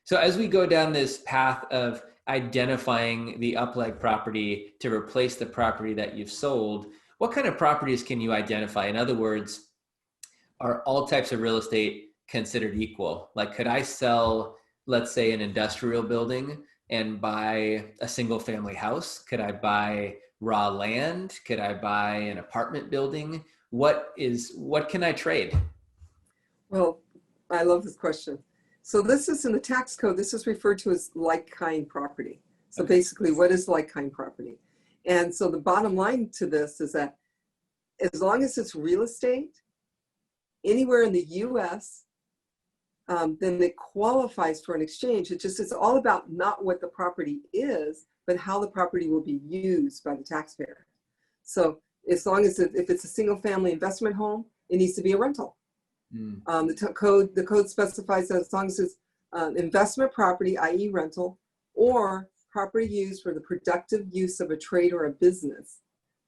So as we go down this path of identifying the up-leg property to replace the property that you've sold, what kind of properties can you identify? In other words, are all types of real estate considered equal? Like, could I sell, let's say, an industrial building and buy a single family house? Could I buy raw land? Could I buy an apartment building? What can I trade? Well, I love this question. So this is in the tax code, this is referred to as like-kind property. So Okay. basically, what is like-kind property? And so the bottom line to this is that as long as it's real estate, anywhere in the US, then it qualifies for an exchange. It's all about not what the property is, but how the property will be used by the taxpayer. So as long as if it's a single family investment home, it needs to be a rental. The code specifies that as long as it's investment property, i.e. rental, or property used for the productive use of a trade or a business,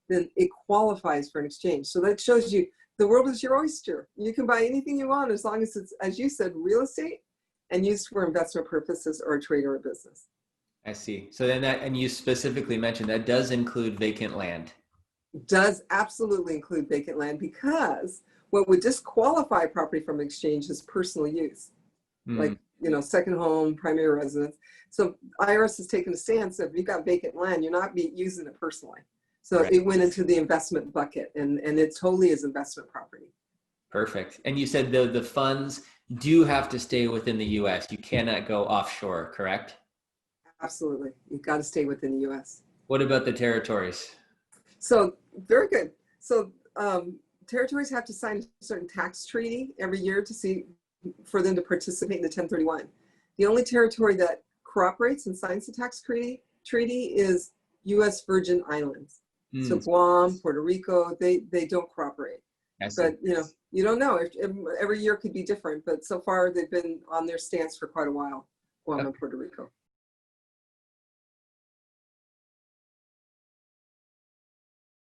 then it qualifies for an exchange. So that shows you the world is your oyster. You can buy anything you want as long as it's, as you said, real estate and used for investment purposes or a trade or a business. I see. So then and you specifically mentioned that does include vacant land. Does absolutely include vacant land, because what would disqualify property from exchange is personal use, like, second home, primary residence. So IRS has taken a stance that if you've got vacant land, you're not using it personally. So Right. It went into the investment bucket, and it totally is investment property. Perfect. And you said the funds do have to stay within the US. You cannot go offshore, correct? Absolutely. You've got to stay within the US. What about the territories? So very good. So territories have to sign a certain tax treaty every year for them to participate in the 1031. The only territory that cooperates and signs the tax treaty is US Virgin Islands. So Guam, Puerto Rico, they don't cooperate. But you don't know. Every year could be different, but so far they've been on their stance for quite a while, Guam and Puerto Rico.